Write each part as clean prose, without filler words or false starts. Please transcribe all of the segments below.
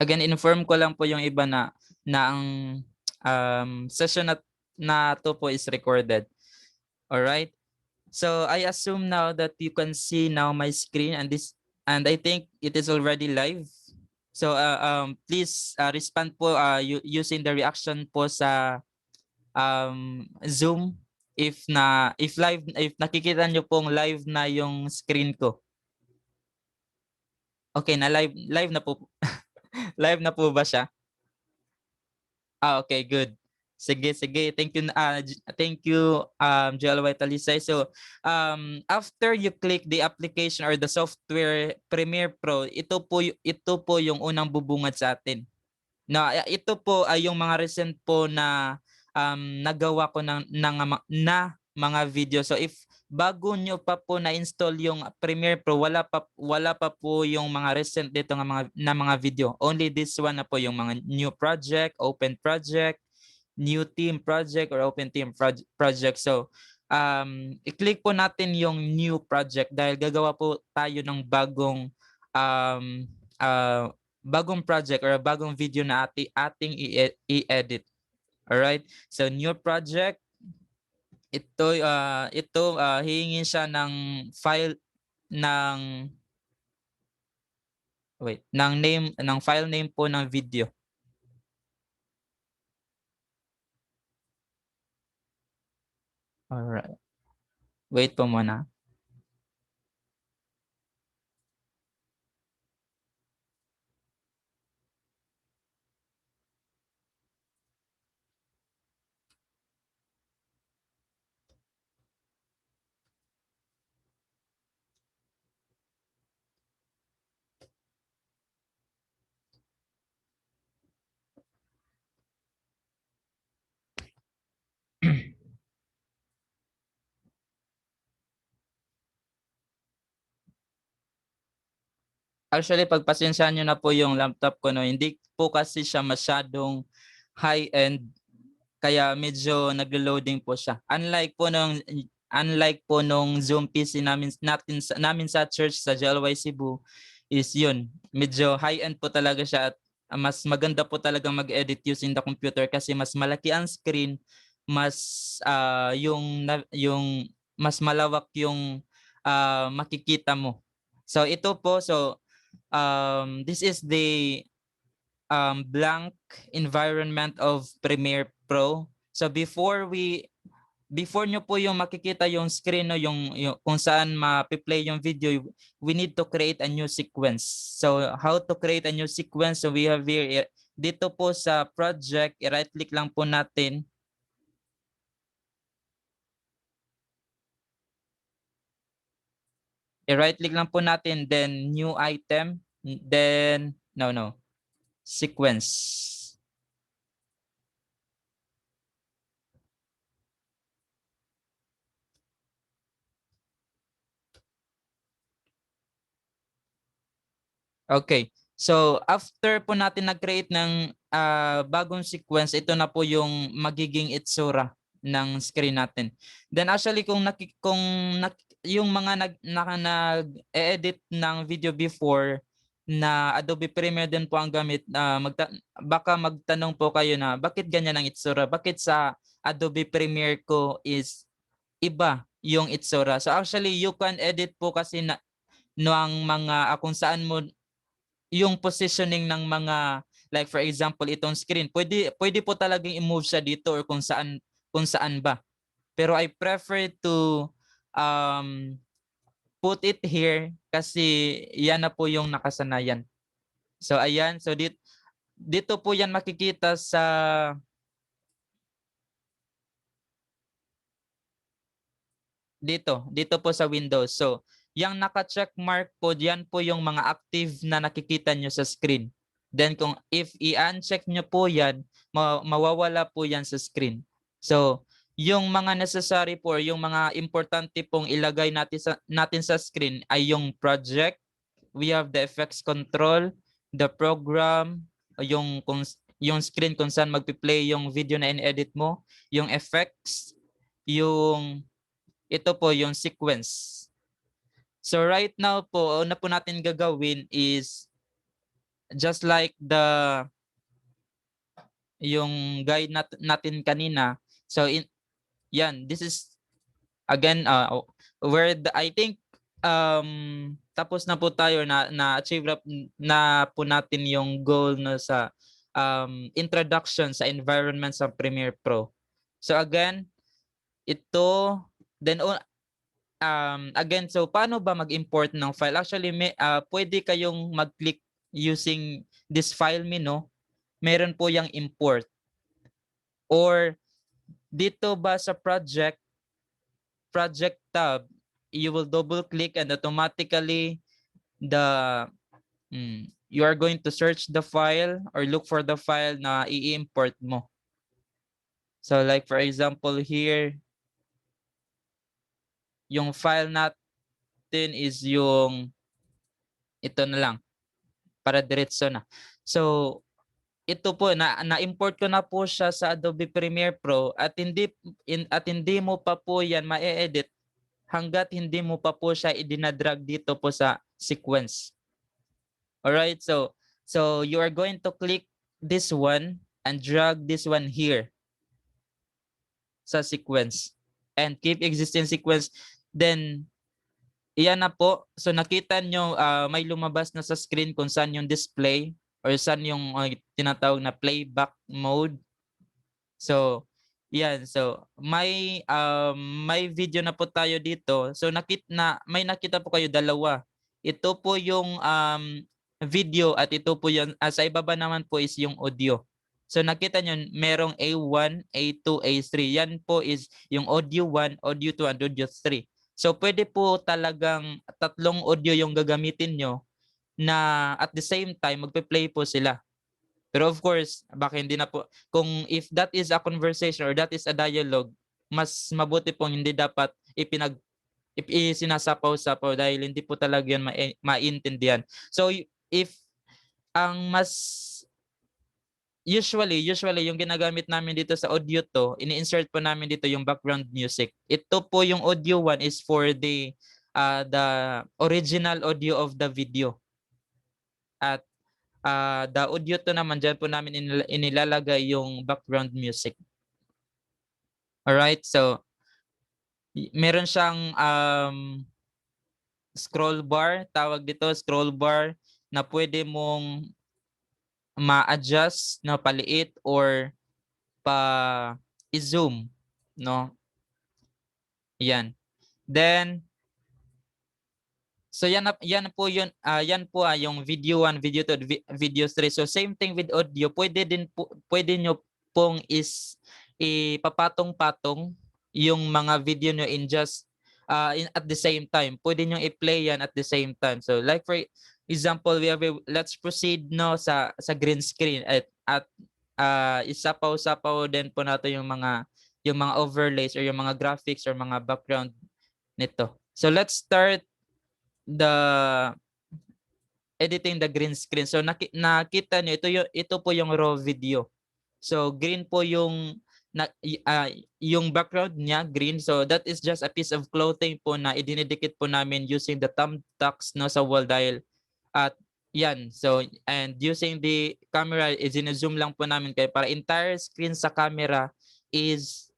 Again, inform ko lang po yung iba na ang session na to po is recorded. All right. So I assume now that you can see now my screen and I think it is already live. So please respond po using the reaction po sa Zoom if nakikita nyo pong live na yung screen ko. Okay, na live na po. Live na po ba siya? Okay, good. Sige, sige. Thank you, Joel White Alisay. So, after you click the application or the software Premiere Pro, ito po yung unang bubungad sa atin. Ito po ay yung mga recent po na nagawa ko na mga video. So if bago nyo pa po na-install yung Premiere Pro, wala pa po yung mga recent dito na mga video. Only this one na po yung mga new project, open project, new team project or open team project. So i-click po natin yung new project dahil gagawa po tayo ng um, bagong project or bagong video na ating i-edit. Alright? So new project, ito hihingin siya ng file ng file name po ng video. Alright. Wait po muna. Actually, pagpasensyahan nyo na po yung laptop ko, no? Hindi po kasi siya masyadong high-end, kaya medyo naglo-loading po siya. Unlike po nung Zoom PC namin sa church sa JLY Cebu is yun. Medyo high-end po talaga siya at mas maganda po talaga mag-edit using the computer kasi mas malaki ang screen, mas yung mas malawak yung makikita mo. So ito po, this is the blank environment of Premiere Pro. So before nyo po yung makikita yung screen, no, yung kung saan ma-play yung video, we need to create a new sequence. So how to create a new sequence? So we have here dito po sa project, i-right click lang po natin. I-right click lang po natin, then new item, then no, sequence. Okay. So after po natin nag-create ng bagong sequence, ito na po yung magiging itsura ng screen natin. Then actually yung mga nag-edit ng video before na Adobe Premiere din po ang gamit, baka magtanong po kayo na bakit ganyan ang itsura? Bakit sa Adobe Premiere ko is iba yung itsura? So actually you can edit po kasi ng mga kung saan mo yung positioning ng mga, like for example itong screen, pwede po talagang i-move siya dito or kung saan ba. Pero I prefer to um, put it here kasi yan na po yung nakasanayan. So ayan, so dito po yan makikita dito po sa Windows. So yung naka-check mark po, diyan po yung mga active na nakikita nyo sa screen. Then kung if i-uncheck nyo po yan, mawawala po yan sa screen. So yung mga necessary po, yung mga importante pong ilagay natin sa screen ay yung project, we have the effects control, the program, yung screen kung saan magpi-play yung video na in-edit mo, yung effects, ito po yung sequence. So right now po, una po natin gagawin is just like yung guide natin kanina. So yan, this is again where I think tapos na po tayo na achieve na po natin yung goal no sa introduction sa environment sa Premiere Pro. So again, ito then again, so paano ba mag-import ng file? Actually, pwede kayong mag-click using this file menu. Meron po yung import. Or dito ba sa project tab, you will double click and automatically you are going to search the file or look for the file na i-import mo. So like for example here, yung file natin is yung ito na lang para diretso na. So ito po na-import ko na po siya sa Adobe Premiere Pro at hindi mo pa po yan ma-edit hanggat hindi mo pa po siya idinadrag dito po sa sequence. Alright, so you are going to click this one and drag this one here sa sequence and keep existing sequence. Then iyan na po. So nakita nyo may lumabas na sa screen kung saan yung display or saan yung tinatawag na playback mode. So yan, so may video na po tayo dito. So may nakita po kayo dalawa. Ito po yung video at ito po yung sa ibaba naman po is yung audio. So nakita nyo merong A1, A2, A3. Yan po is yung audio 1, audio 2 and audio 3. So pwede po talagang tatlong audio yung gagamitin nyo na at the same time magpe-play po sila. Pero of course, baka hindi na po, kung if that is a conversation or that is a dialogue, mas mabuti pong hindi dapat sinasapaw-sapaw dahil hindi po talaga yan maintindihan. So if ang mas usually yung ginagamit namin dito sa audio to, ini-insert po namin dito yung background music. Ito po yung audio 1 is for the original audio of the video. At the audio to naman dyan po namin inilalagay yung background music. Alright, so meron siyang scroll bar, tawag dito scroll bar na pwede mong ma-adjust na paliit or i-zoom, no? Yan. Then so yan po yun, yan po yung video 1, video 2, video 3. So same thing with audio, pwede nyo pong ipapatong-patong yung mga video nyo in just at the same time. Pwede nyo i-play yan at the same time. So like for example, let's proceed no sa green screen at isapaw-sapaw din po natin yung mga overlays or yung mga graphics or mga background nito. So let's start the editing the green screen. So nakita niyo ito po yung raw video. So green po yung background niya, green. So that is just a piece of clothing po na idinidikit po namin using the thumbtacks no sa wall dahil at yan. So and using the camera is in-zoom lang po namin kaya para entire screen sa camera is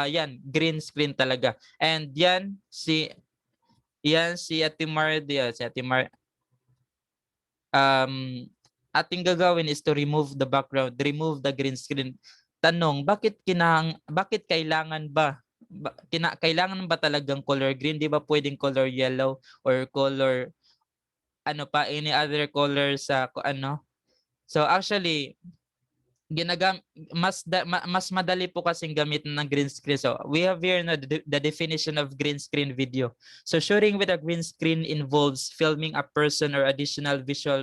yan green screen talaga. And yan si Ate Mar ating gagawin is to remove the background, remove the green screen. Tanong, bakit kailangan ba kailangan ba talagang color green? Di ba pwedeng color yellow or color any other color sa So actually mas madali po kasing gamitin ng green screen. So we have here the definition of green screen video. So shooting with a green screen involves filming a person or additional visual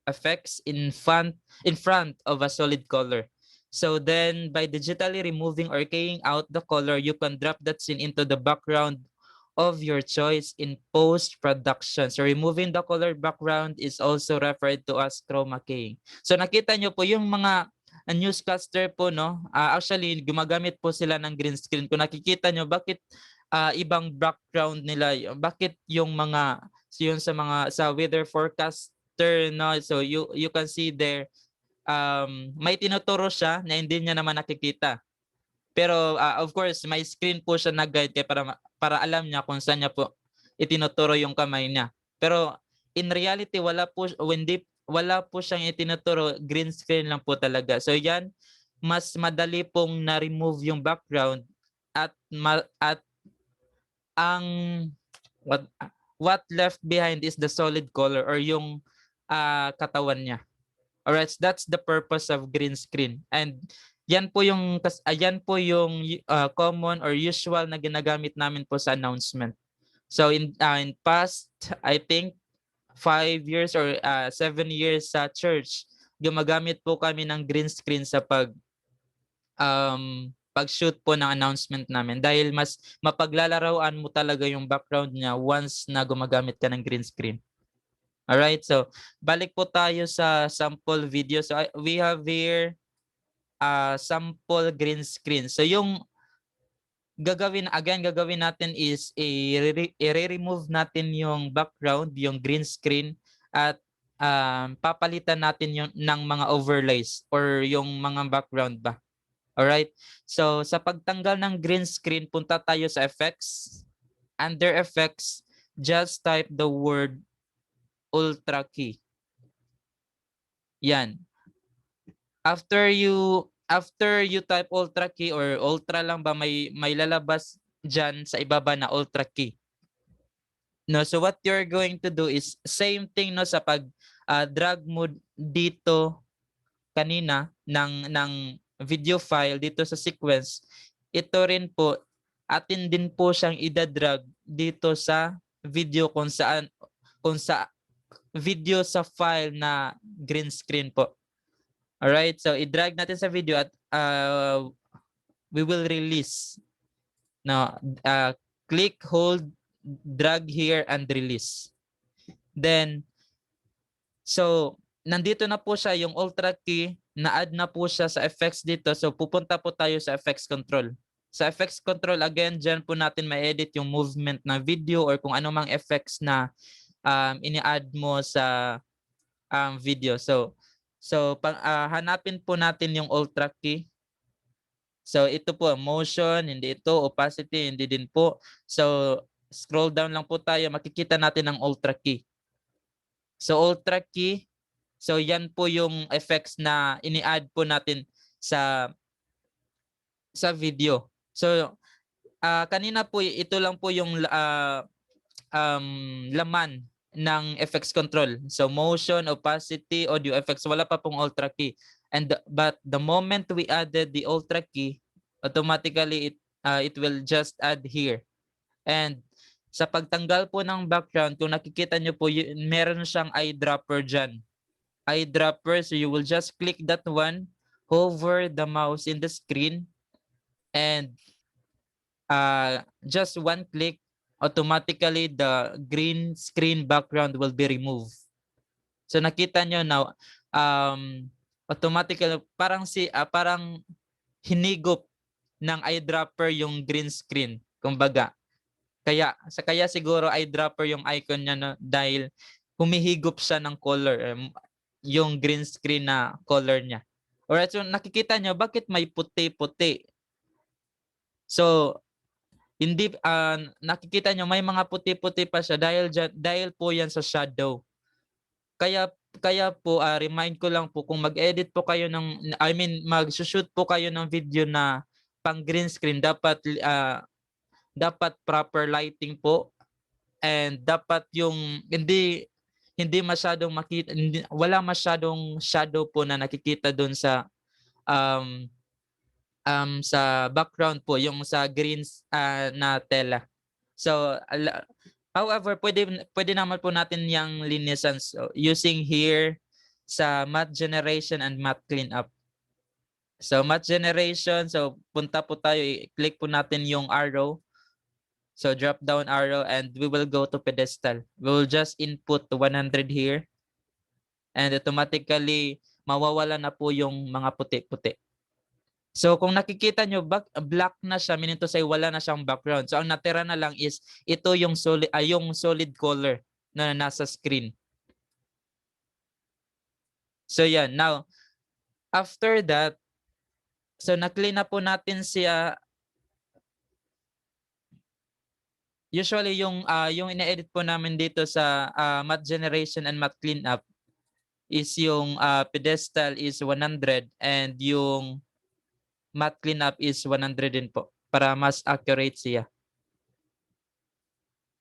effects in front of a solid color. So then by digitally removing or keying out the color, you can drop that scene into the background of your choice in post-production. So removing the color background is also referred to as chroma keying. So nakita nyo po yung mga newscaster po, no? Actually, gumagamit po sila ng green screen. Kung nakikita nyo, bakit ibang background nila? Bakit yung sa weather forecast after no, so you can see there may tinuturo siya na hindi niya naman nakikita. Pero of course may screen po siya na guide kaya para alam niya kung saan niya po itinuturo yung kamay niya. Pero in reality wala po siyang itinuturo, green screen lang po talaga. So yan, mas madali pong na-remove yung background at ang what left behind is the solid color or yung katawan niya. Alright, so that's the purpose of green screen. And yan po yung common or usual na ginagamit namin po sa announcement. So in past, I think 5 years or 7 years sa church, gumagamit po kami ng green screen sa pag-shoot po ng announcement namin dahil mas mapaglalarawan mo talaga yung background niya once na gumagamit ka ng green screen. Alright, so balik po tayo sa sample video. So we have here sample green screen. So yung gagawin natin is i-remove natin yung background, yung green screen, at papalitan natin yung ng mga overlays or yung mga background ba. Alright, so sa pagtanggal ng green screen, punta tayo sa effects. Under effects, just type the word ultra key. Yan. After you type ultra key or ultra lang ba, may lalabas dyan sa ibaba na ultra key. No, so what you're going to do is same thing no sa pag drag mo dito kanina ng video file dito sa sequence. Ito rin po atin din po siyang idadrag dito sa video kung sa video sa file na green screen po. Alright, so i-drag natin sa video at we will release. Now, click, hold, drag here, and release. Then, so nandito na po siya yung ultra key, na-add na po siya sa effects dito. So pupunta po tayo sa effects control. Sa effects control, again, dyan po natin ma-edit yung movement na video or kung ano mang effects na ini-add mo sa video. So hanapin po natin yung ultra key. So ito po, motion, hindi ito, opacity, hindi din po. So scroll down lang po tayo, makikita natin ang ultra key. So ultra key, so yan po yung effects na ini-add po natin sa video. So kanina po ito lang po yung laman ng effects control. So motion, opacity, audio effects, wala pa pong ultra key. But the moment we added the ultra key, automatically it will just add here. And sa pagtanggal po ng background, kung nakikita nyo po, meron siyang eyedropper dyan. Eyedropper, so you will just click that one, hover the mouse in the screen, and just one click, automatically the green screen background will be removed. So nakita nyo now, automatically parang hinigop ng eyedropper yung green screen, kumbaga. Kaya siguro eyedropper yung icon niya no, dahil humihigop siya ng color, yung green screen na color niya. Alright, so nakikita nyo bakit may puti-puti. So hindi nakikita nyo may mga puti-puti pa siya dahil po yan sa shadow. Kaya po remind ko lang po, kung mag-edit po kayo mag-shoot po kayo ng video na pang green screen, dapat proper lighting po, and dapat yung hindi masyadong makita, wala masyadong shadow po na nakikita doon sa background po, yung sa green na tela. So however, pwede naman po natin yung linisan, so, using here sa matte generation and matte cleanup. So matte generation, so punta po tayo, i-click po natin yung arrow. So drop down arrow and we will go to pedestal. We will just input to 100 here. And automatically, mawawala na po yung mga puti-puti. So kung nakikita nyo, black na siya, meaning to say wala na siyang background. So ang natira na lang is ito yung solid color na nasa screen. So yan, now after that, so na-clean na po natin siya. Usually yung ine-edit po namin dito sa matte generation and matte cleanup is yung pedestal is 100 and yung matte cleanup is 100 din po para mas accurate siya.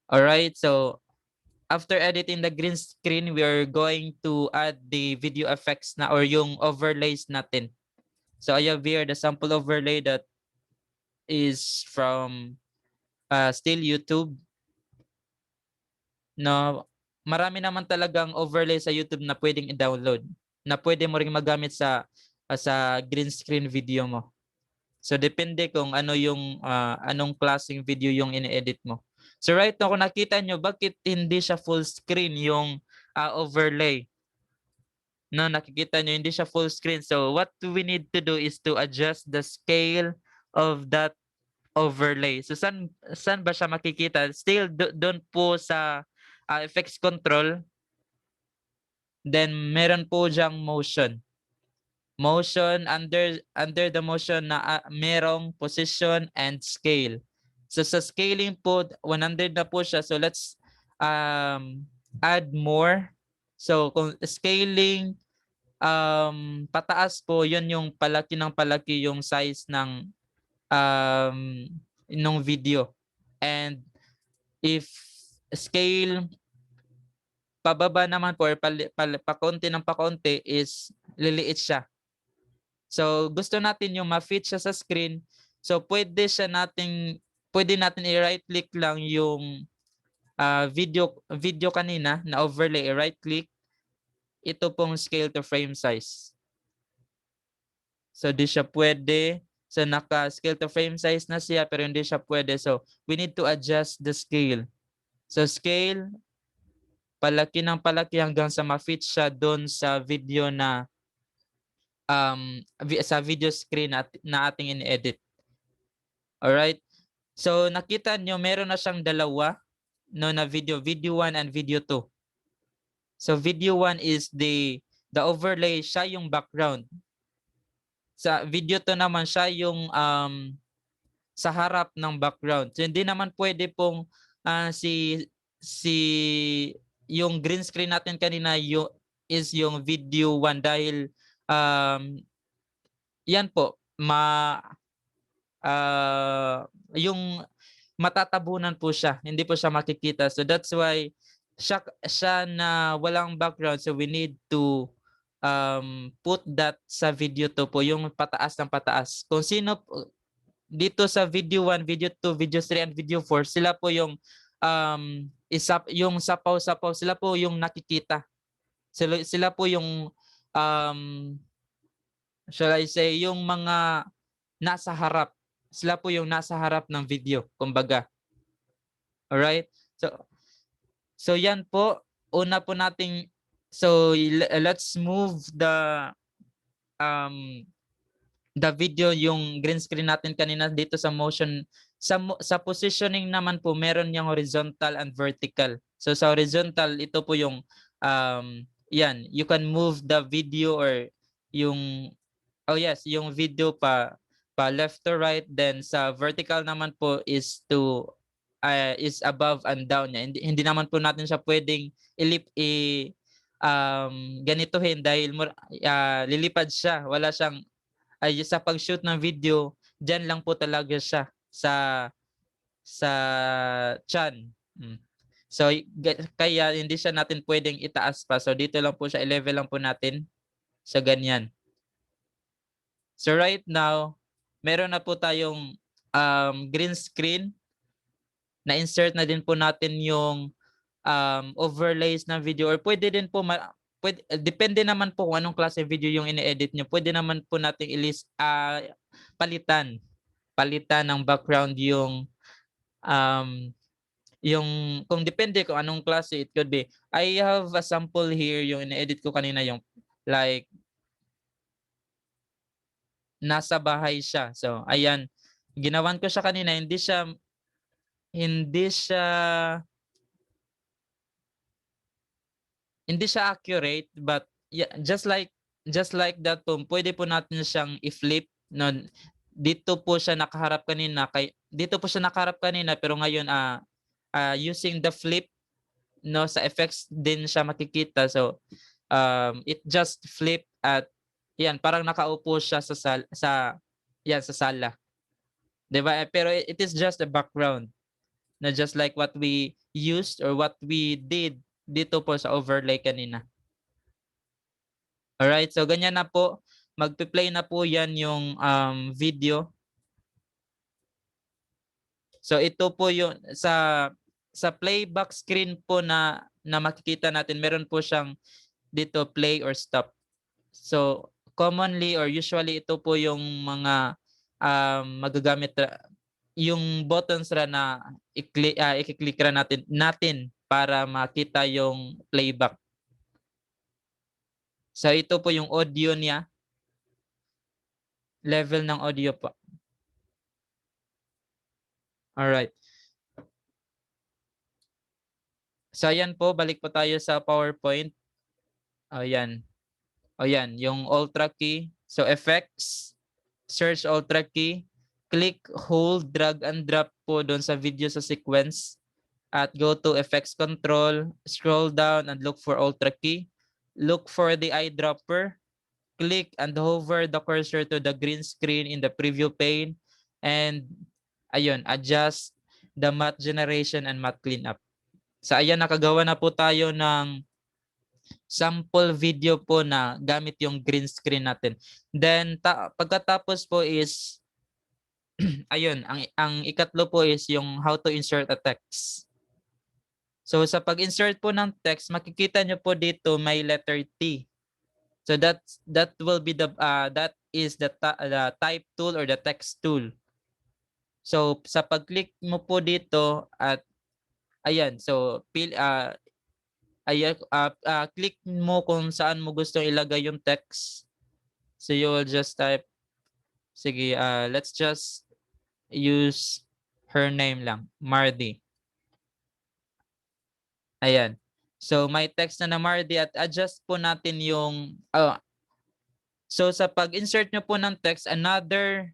Alright, so after editing the green screen, we are going to add the video effects na or yung overlays natin. So I have here the sample overlay that is from still YouTube. No, marami naman talagang overlay sa YouTube na pwedeng i-download, na pwede mo ring magamit sa green screen video mo. So depende kung ano yung anong klaseng video yung ini-edit mo. So right now kung nakita nyo, bakit hindi siya full screen yung overlay? No, nakikita nyo hindi siya full screen. So what we need to do is to adjust the scale of that overlay. So saan ba siya makikita? Still doon po sa effects control. Then meron po diyang motion. Motion, under the motion na merong position and scale. So sa scaling po 100 na po siya. So let's add more. So kung scaling pataas po, yun yung palaki ng palaki yung size ng nung video. And if scale pababa naman po or pakonti ng pakonti is liliit siya. So gusto natin yung ma-fit siya sa screen. So pwede natin i-right click lang yung video kanina na overlay, i-right click. Ito pong scale to frame size. So di siya pwede. So naka-scale to frame size na siya pero hindi siya pwede. So we need to adjust the scale. So scale, palaki ng palaki hanggang sa ma-fit siya doon sa video na sa video screen na ating in-edit. Alright? So nakita nyo meron na siyang dalawa no, na video 1 and video 2. So video 1 is the overlay, siya yung background. Sa video 2 naman siya yung sa harap ng background. So hindi naman pwede pong si yung green screen natin kanina is yung video 1 dahil yan po yung matatabunan po siya, hindi po siya makikita. So that's why siya na walang background, so we need to put that sa video 2 po, yung pataas ng pataas. Kung sino dito sa video 1, video 2, video 3 and video 4, sila po yung yung sapaw-sapaw, sila po yung nakikita. Sila po yung shall I say, yung mga nasa harap. Sila po yung nasa harap ng video, kumbaga. Alright? So yan po, una po nating, so let's move the video, yung green screen natin kanina dito sa motion. Sa positioning naman po, meron yung horizontal and vertical. So sa horizontal, ito po yung yan, you can move the video or yung yung video pa left to right. Then sa vertical naman po is is above and down niya. Hindi naman po natin siya pwedeng ganituhin dahil lilipad siya. Wala siyang sa pag-shoot ng video, diyan lang po talaga siya sa chan. So kaya hindi siya natin pwedeng itaas pa. So dito lang po siya, i-level lang po natin sa ganyan. So right now, meron na po tayong green screen. Na-insert na din po natin yung overlays ng video, or pwede din po depende naman po kung anong klase video yung ini-edit nyo. Pwede naman po nating palitan ng background yung kung depende kung anong klase. It could be, I have a sample here yung ini-edit ko kanina, yung like nasa bahay siya. So ayan, ginawan ko siya kanina, hindi siya accurate, but yeah, just like just like that po, pwede po natin siyang i-flip, no? Dito po siya nakaharap kanina, pero ngayon using the flip, no, sa effects din siya makikita. So it just flip at yan, parang nakaupo siya sa sala. 'Di ba? Pero it is just a background, na just like what we used or what we did dito po sa overlay kanina. Alright, so ganyan na po. Magpe-play na po yan yung video. So ito po yung sa playback screen po na makikita natin, meron po siyang dito play or stop. So commonly or usually ito po yung mga magagamit yung buttons na i-click ra natin para makita yung playback. So ito po yung audio niya. Level ng audio po. Alright. So ayan po, balik po tayo sa PowerPoint. Ayan. Ayan, yung Ultra key. So effects, search Ultra key, click, hold, drag and drop po doon sa video sa sequence. At go to effects control, scroll down and look for Ultra key. Look for the eyedropper. Click and hover the cursor to the green screen in the preview pane. And ayun, adjust the matte generation and matte cleanup. So ayan, nakagawa na po tayo ng sample video po na gamit yung green screen natin. Then pagkatapos po is ayun, ang ikatlo po is yung how to insert a text. So sa pag-insert po ng text, makikita nyo po dito may letter T. So that will be that is the type tool or the text tool. So sa pag-click mo po dito at ayan, so click mo kung saan mo gustong ilagay yung text. So you will just type, sige, let's just use her name lang, Mardy. Ayan. So may text na Mardy at adjust po natin yung so sa pag-insert nyo po ng text, another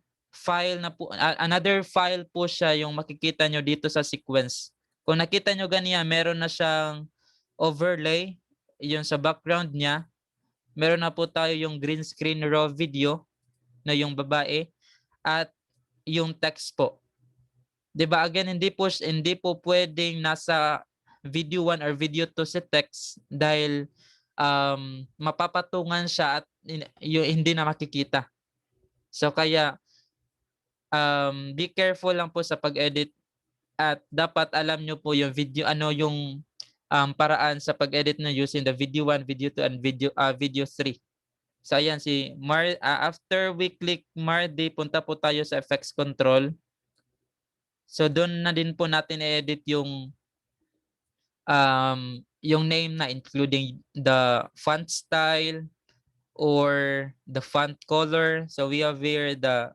file po siya yung makikita nyo dito sa sequence. Kung nakita nyo ganyan, meron na siyang overlay, yung sa background niya. Meron na po tayo yung green screen raw video na yung babae at yung text po. 'Di ba? Again, hindi po pwedeng nasa video 1 or video 2 si text dahil mapapatungan siya at hindi na makikita. So kaya be careful lang po sa pag-edit at dapat alam nyo po yung video yung paraan sa pag-edit na using the video 1, video 2 and video 3. So ayan after we click Mardy, punta po tayo sa effects control. So doon na din po natin i-edit yung name na including the font style or the font color. So we have here the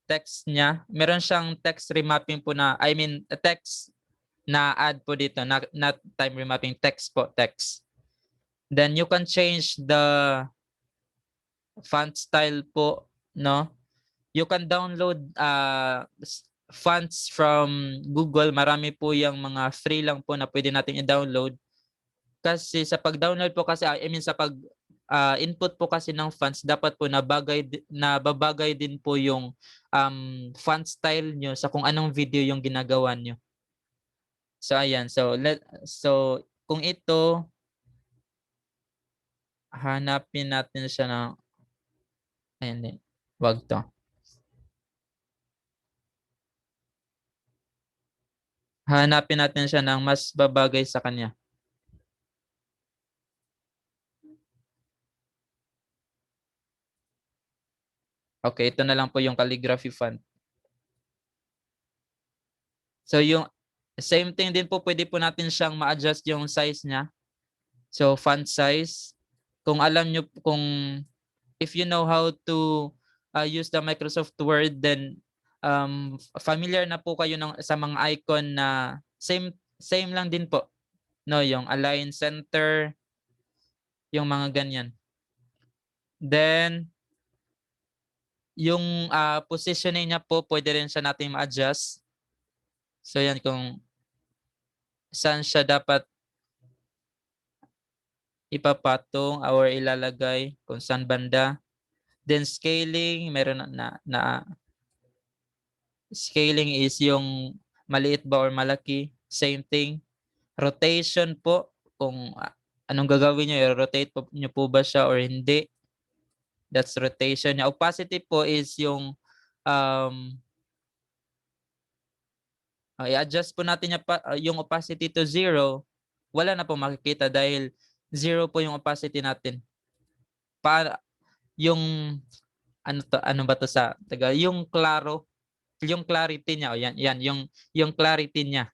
text niya. Meron siyang text remapping po a text na add po dito, not time remapping, text po, text. Then you can change the font style po, no? You can download fonts from Google. Marami po yung mga free lang po na pwede natin i-download. Kasi sa pag-download po kasi, sa pag-input po kasi ng fonts, dapat po nababagay din po yung font style nyo sa kung anong video yung ginagawa nyo. So ayan, so kung ito, hanapin natin siya na, ayan din, wag to. Hanapin natin siya ng mas babagay sa kanya. Okay, ito na lang po yung calligraphy font. So yung same thing din po, pwede po natin siyang ma-adjust yung size niya. So font size, kung alam nyo, if you know how to use the Microsoft Word, then familiar na po kayo sa mga icon na same lang din po. No, yung align center, yung mga ganyan. Then yung positioning niya po pwede rin siya nating ma-adjust. So yan kung saan siya dapat ipapatong or ilalagay kung saan banda. Then scaling, meron na scaling is yung maliit ba or malaki, same thing. Rotation po, kung anong gagawin niyo, i-rotate po niyo po ba siya or hindi. That's rotation niya. Opacity po is yung i-adjust po natin yung opacity to 0. Wala na po makikita dahil 0 po yung opacity natin. Para yung ano ba to sa taga, yung klaro, yung clarity niya, o yan yung clarity niya.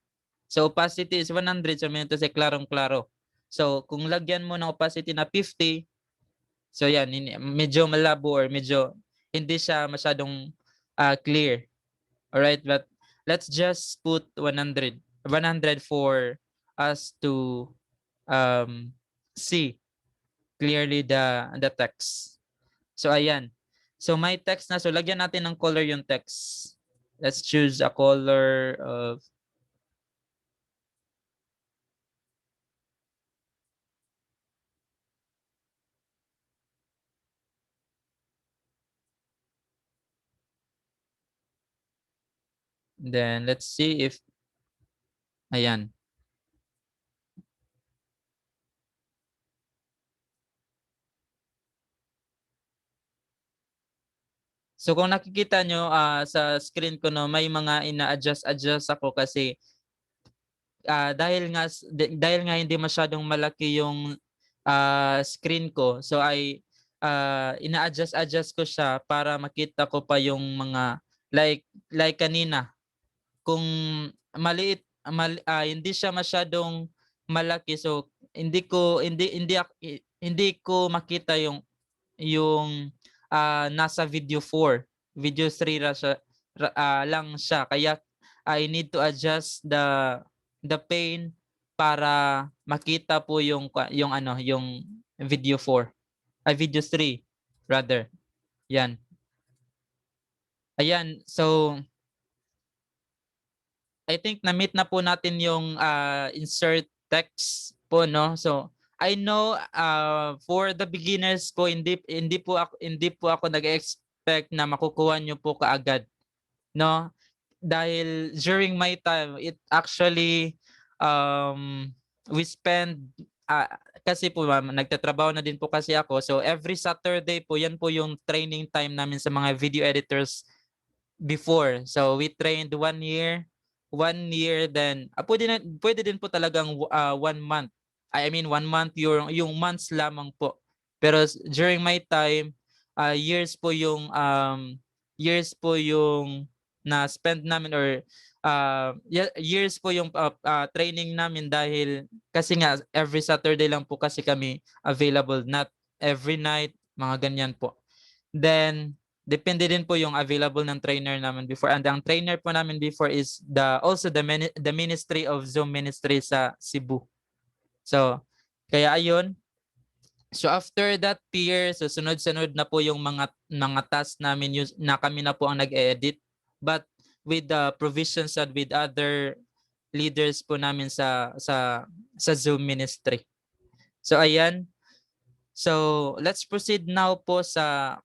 So opacity is 100, so meron to sa klarong-klaro. So kung lagyan mo ng opacity na 50, so yan, medyo malabo or medyo hindi siya masyadong clear. Alright, but let's just put 100 for us to see clearly the text. So ayan. So may text na, so lagyan natin ng color yung text. Let's choose a color of then let's see if ayan. So kung nakikita nyo sa screen ko, no, may mga ina-adjust ako kasi dahil nga hindi masyadong malaki yung screen ko, so ay ina-adjust ko siya para makita ko pa yung mga like kanina. Kung hindi siya masyadong malaki, so hindi ko makita yung nasa video 4. Video 3 lang siya. Kaya I need to adjust the pane para makita po yung video 4. Video 3 rather. Yan. Ayan, so I think na-meet na po natin yung insert text po, no? So I know for the beginners po, hindi po ako nag-expect na makukuha niyo po kaagad, no? Dahil during my time, it actually we spend kasi po nagtatrabaho na din po kasi ako. So every Saturday po, yan po yung training time namin sa mga video editors before. So we trained 1 year, then pwede din po talagang 1 month. I mean 1 month yung months lamang po. Pero during my time, years po yung na spend namin or years po yung training namin dahil kasi nga every Saturday lang po kasi kami available, not every night, mga ganyan po. Then depende din po yung available ng trainer namin before. And ang trainer po namin before is also the Ministry of Zoom Ministry sa Cebu. So kaya ayun. So after that year, so sunod-sunod na po yung mga task namin na kami na po ang nag-edit, but with the provisions and with other leaders po namin sa Zoom ministry. So ayan. So let's proceed now po sa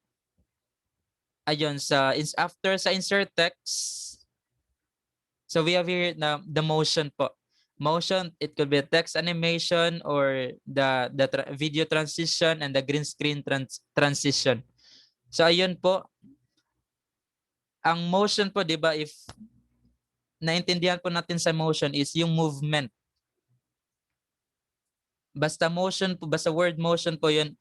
after sa insert text. So we have here the motion po. Motion, it could be a text animation or the video transition and the green screen transition. So ayun po. Ang motion po, 'di ba, if naintindihan po natin sa motion is yung movement. Basta motion po, basta word motion po 'yun,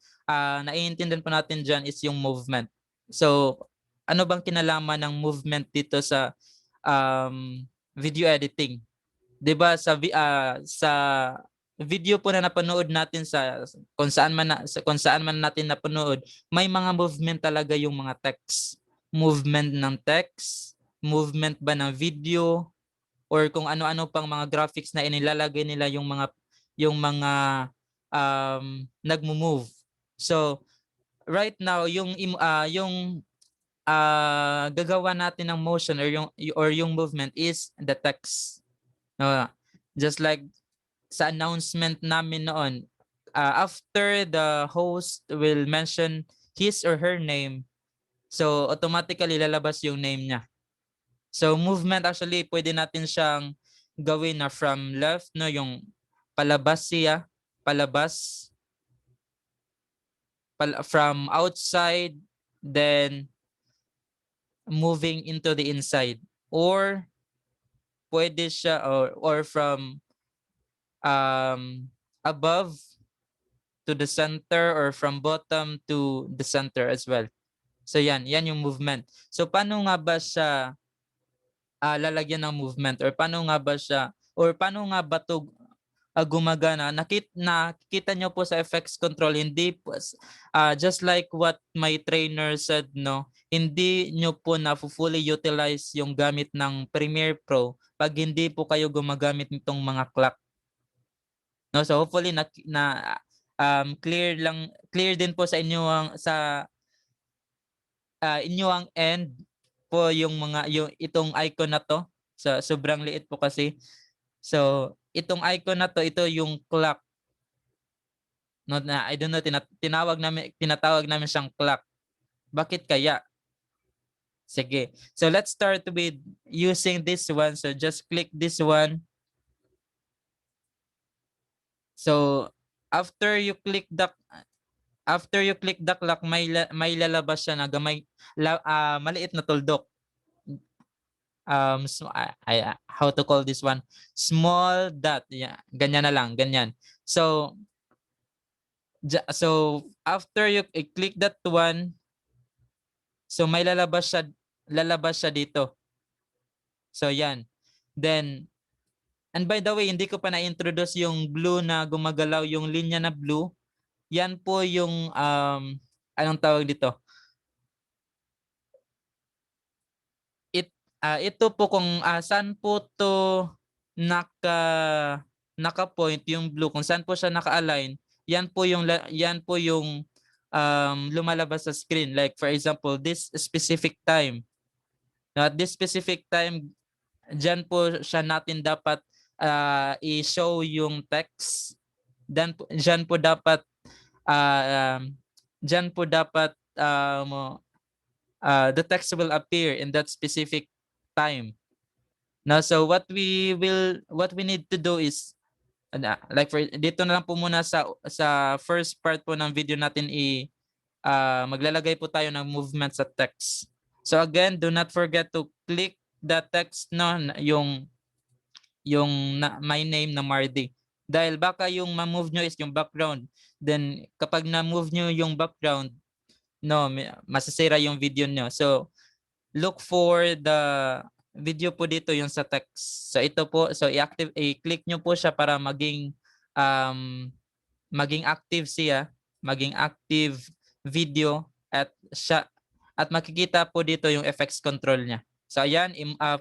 naiintindihan po natin diyan is yung movement. So ano bang kinalaman ng movement dito sa video editing? 'Di ba sa video po na napanood natin kung saan man natin napanood, may mga movement talaga yung mga text. Movement ng text, movement ba ng video, or kung ano-ano pang mga graphics na inilalagay nila yung mga nagmo-move. So right now gagawa natin ng motion or yung movement is the text. No, just like sa announcement namin noon, after the host will mention his or her name, so automatically lalabas yung name niya. So movement actually pwede natin siyang gawin na from left, no, yung palabas siya, palabas, from outside, then moving into the inside, or pwede siya or from above to the center, or from bottom to the center as well. So yan yung movement. So paano nga ba siya lalagyan ng movement, or paano nga ba siya, or paano nga ba to gumagana? Nakita nyo po sa FX control, hindi po, just like what my trainer said, no, hindi nyo po na fully utilize yung gamit ng Premiere Pro pag hindi po kayo gumagamit nitong mga clock. No, so hopefully clear din po sa inyo ang end po yung itong icon na to. So sobrang liit po kasi. So itong icon na to, ito yung clock. No, na I don't know, tinatawag namin siyang clock. Bakit kaya? Sige. So let's start with using this one. So just click this one. So after you click the clock, may lalabas siya na maliit na tuldok. How to call this one? Small dot. Yeah, ganyan na lang, ganyan. So after you click that one, so may lalabas siya dito. So yan. Then, and by the way, hindi ko pa na-introduce yung blue na gumagalaw, yung linya na blue. Yan po yung anong tawag dito? Ito po kung saan po to naka-point yung blue, kung saan po siya naka-align, yan po yung lumalabas sa screen. Like for example, this specific time. At this specific time, diyan po siya natin dapat i-show yung text. Diyan po dapat the text will appear in that specific time. Now, so what we need to do is like dito na lang po muna sa first part po ng video natin, maglalagay po tayo ng movement sa text. So again, do not forget to click the text, no, yung my name na Mardy. Dahil baka yung ma-move nyo is yung background. Then kapag na-move nyo yung background, no, masasira yung video nyo. So look for the video po dito, yung sa text. So ito po, so i-click nyo po siya para maging active siya, maging active video, at makikita po dito yung FX control niya. So ayan,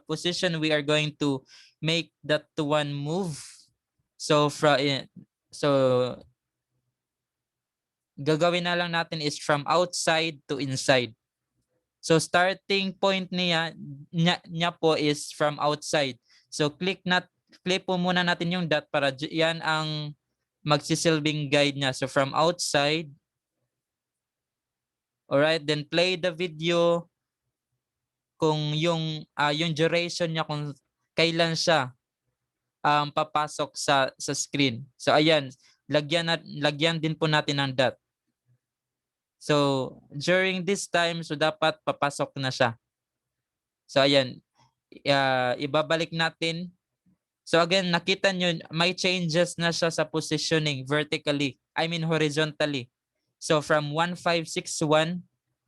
position, we are going to make that one move. So gagawin na lang natin is from outside to inside. So starting point niya po is from outside. So click po muna natin yung dot para yan ang magsisilbing guide niya. So from outside. Alright, then play the video kung yung duration niya, kung kailan siya papasok sa screen. So ayan, lagyan din po natin ng dot. So during this time, so dapat papasok na siya. So ayan, ibabalik natin. So again, nakita nyo, may changes na siya sa positioning vertically, horizontally. So from 1561,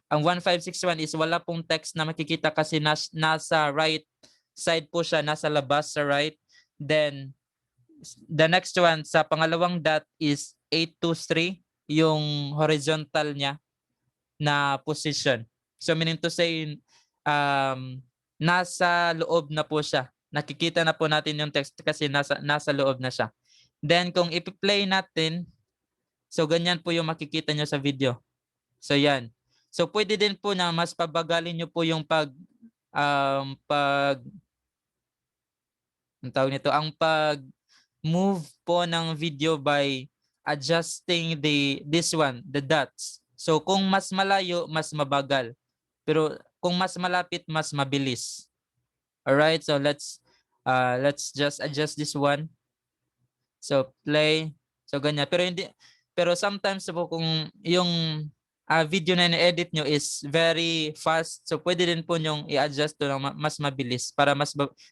ang 1561 is wala pong text na makikita kasi nasa right side po siya, nasa labas sa right. Then the next one, sa pangalawang dot is 823, yung horizontal niya na position. So meaning to say, nasa loob na po siya. Nakikita na po natin yung text kasi nasa loob na siya. Then kung i-play natin, so ganyan po yung makikita nyo sa video. So yan. So pwede din po na mas pabagalin nyo po yung ang tawag nito, ang pag-move po ng video by adjusting the dots. So kung mas malayo, mas mabagal. Pero kung mas malapit, mas mabilis. Alright, so let's just adjust this one. So play. So ganyan. Pero sometimes po kung yung video na na-edit nyo is very fast, so pwede din po nyong i-adjust to ng mas mabilis para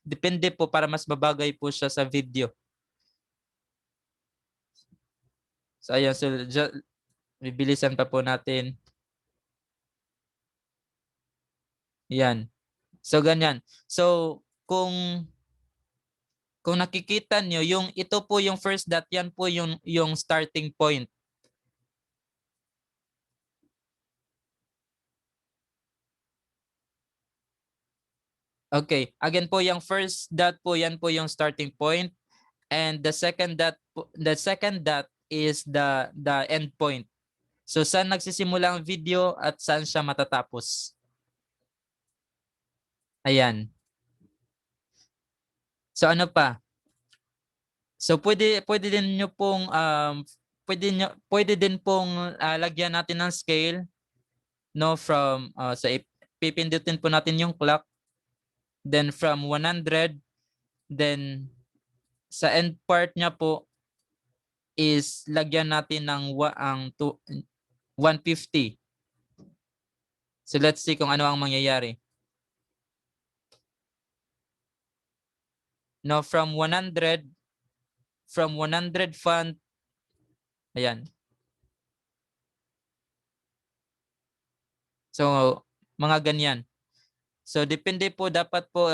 depende po para mas babagay po siya sa video. So ayan, so bibilisan pa po natin. Yan. So ganyan. So kung nakikita nyo, ito po yung first dot, yan po yung starting point. Okay, again po yung first dot po, yan po yung starting point, and the second dot is the end point. So saan nagsisimula ang video at saan siya matatapos. Ayan. So ano pa? So pwede din niyo pong pwede din pong lagyan natin ng scale, no, from pipindutin po natin yung clock, then from 100, then sa end part niya po is lagyan natin ng 150. So let's see kung ano ang mangyayari. No, from 100 font, ayan. So mga ganyan. So depende po, dapat po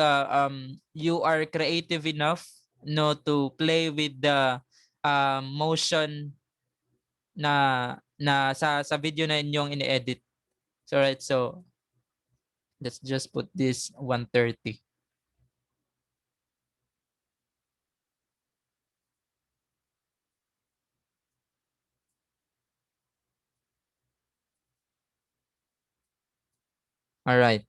you are creative enough, no, to play with the motion na sa video na inyong ini-edit. So right, so let's just put this 130. All right.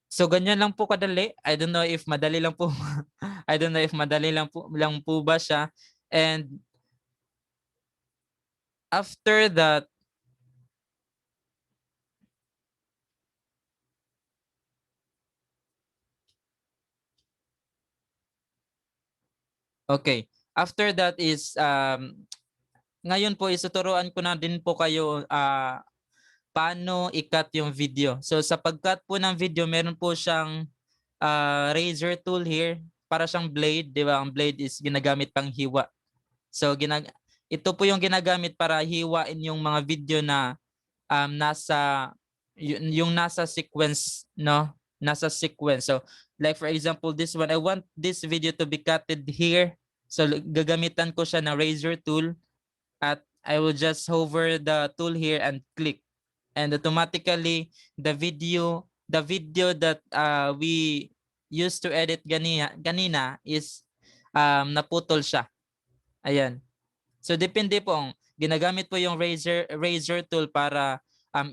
So ganyan lang po kadali. I don't know if madali lang po. I don't know if madali lang po ba siya. And after that, okay. After that is ngayon po isuturuan ko na din po kayo paano i-cut yung video. So sa pag-cut po ng video, meron po siyang razor tool here, para siyang blade, di ba? Ang blade is ginagamit pang hiwa. So ito po yung ginagamit para hiwain yung mga video na yung nasa sequence, no? Nasa sequence. So like for example, this one, I want this video to be cutted here. So gagamitan ko siya ng razor tool, at I will just hover the tool here and click. And automatically the video that we used to edit ganina is naputol siya. Ayan. So depende po, ginagamit po yung razor tool para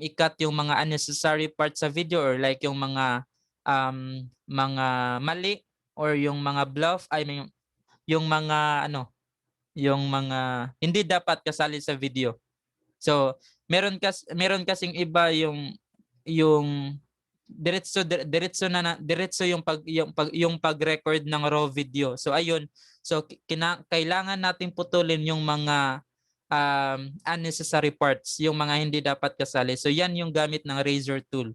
i-cut yung mga unnecessary parts sa video, or like yung mga mali, or yung mga bluff, yung mga yung mga hindi dapat kasali sa video. So meron kasing iba yung diretso yung pag-record ng raw video. So ayun, so kailangan nating putulin yung mga unnecessary parts, yung mga hindi dapat kasali. So yan yung gamit ng razor tool.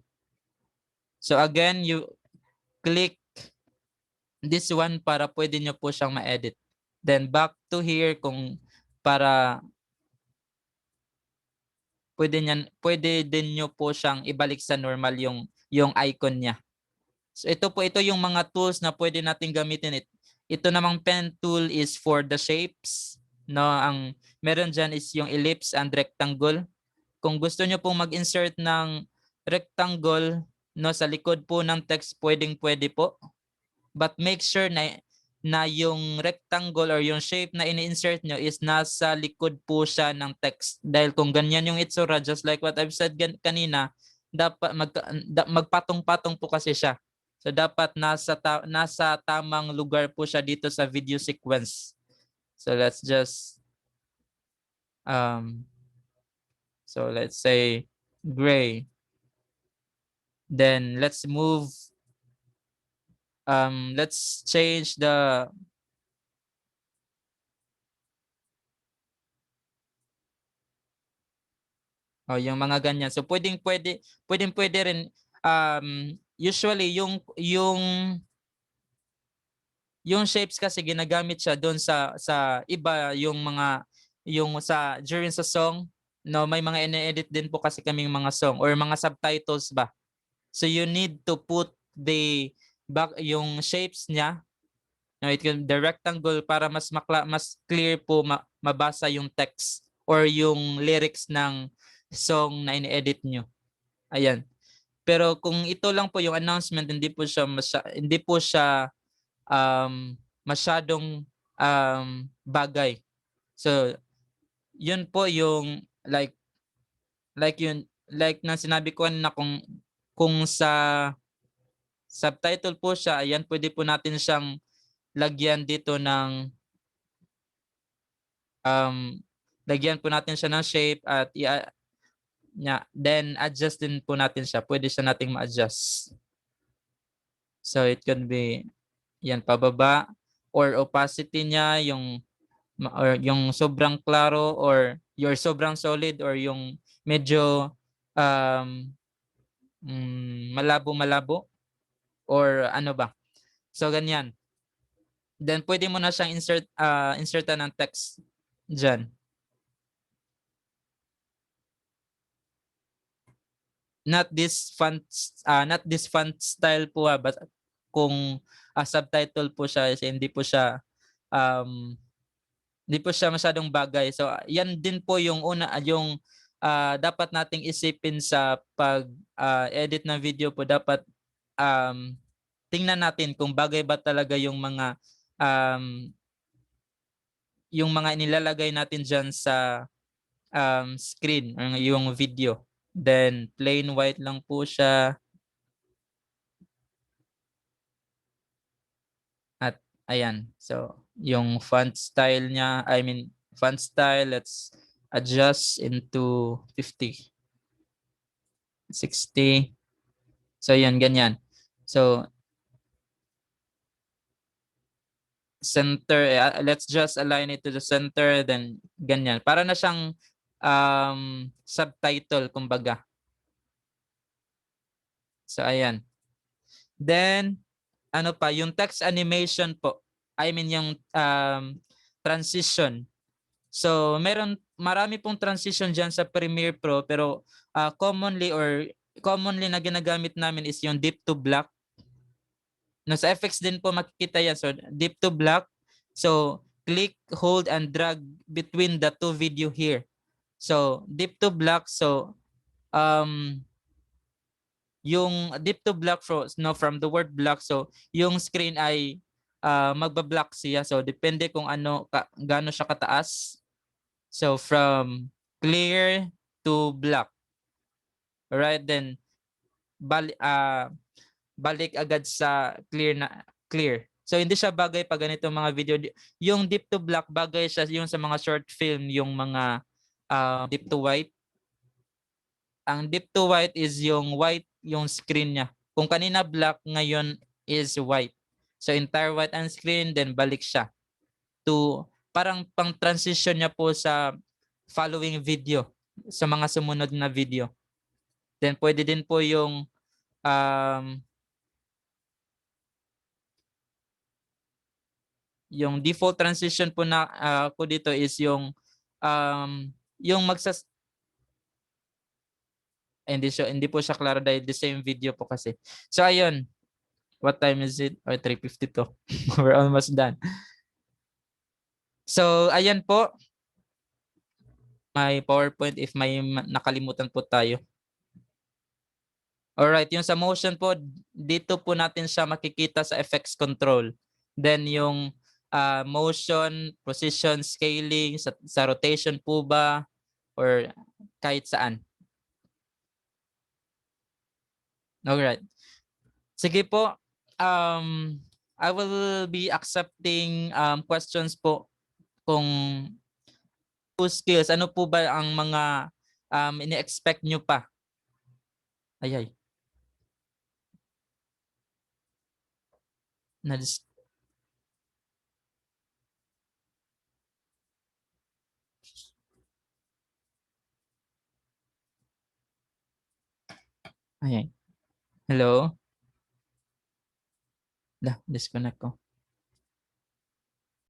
So again, you click this one para pwede nyo po siyang ma-edit. Then back to here para pwede din nyo po siyang ibalik sa normal yung icon niya. So ito yung mga tools na pwede natin gamitin. Ito namang pen tool is for the shapes, no? Ang meron diyan is yung ellipse and rectangle. Kung gusto nyo pong mag-insert ng rectangle, no, sa likod po ng text, pwede po. But make sure na na yung rectangle or yung shape na ini-insert nyo is nasa likod po siya ng text. Dahil kung ganyan yung itsura, just like what I've said kanina, dapat magpatong-patong po kasi siya. So dapat nasa tamang lugar po siya dito sa video sequence. So let's just so let's say gray. Then let's move let's change the yung mga ganyan. So pwede rin usually yung shapes kasi ginagamit siya doon sa iba yung during sa song, no, may mga ine-edit din po kasi kaming mga song or mga subtitles ba. So you need to put yung shapes niya, no, the rectangle para mas clear po mabasa yung text or yung lyrics ng song na ine-edit nyo. Ayan. Pero kung ito lang po yung announcement, hindi po siya masyadong bagay. So yun po yung like na sinabi ko na kung sa subtitle po siya, ayan, pwede po natin siyang lagyan dito ng lagyan po natin siya ng shape at then adjust din po natin siya. Pwede siya nating ma-adjust. So it could be yan pababa or opacity niya or yung sobrang klaro or your sobrang solid or yung medyo malabo or ano ba. So ganyan. Then pwede mo na siyang insertan ng text diyan. Not this font style po but kung subtitle po siya, hindi po siya masyadong bagay. So yan din po yung dapat nating isipin sa pag edit ng video po. Dapat tingnan natin kung bagay ba talaga yung mga inilalagay natin diyan sa screen or yung video. Then plain white lang po siya. At ayan. So yung font style niya, font style, let's adjust into 50. 60. So yan, ganyan. So center, let's just align it to the center, then ganyan. Para na siyang subtitle kumbaga. So ayan. Then ano pa, yung text animation po. Yung transition. So marami pong transition diyan sa Premiere Pro pero commonly na ginagamit namin is yung deep to black. No, sa FX din po makikita yan. So deep to black. So click, hold, and drag between the two video here. So deep to black. So yung deep to black from the word black. So yung screen ay magba-black siya. So depende kung gaano siya kataas. So from clear to black. Alright, then balik agad sa clear. So hindi siya bagay pag ganito mga video. Yung deep to black bagay siya yung sa mga short film, yung mga deep to white. Ang deep to white is yung white yung screen niya. Kung kanina black, ngayon is white. So entire white ang screen, then balik siya to parang pang transition niya po sa following video, sa mga sumunod na video. Then pwede din po yung default transition po na ko dito is yung hindi po siya klaro dahil the same video po kasi. So ayun. What time is it? 3:52. We're almost done. So ayan po. My PowerPoint if may nakalimutan po tayo. Alright, yung sa motion po, dito po natin siya makikita sa effects control. Then yung motion, position, scaling, sa rotation po ba or kahit saan? Alright. Sige po, I will be accepting questions po kung skills, ano po ba ang mga ini-expect nyo pa? Ay. Nadis Hello? Disconnect ko.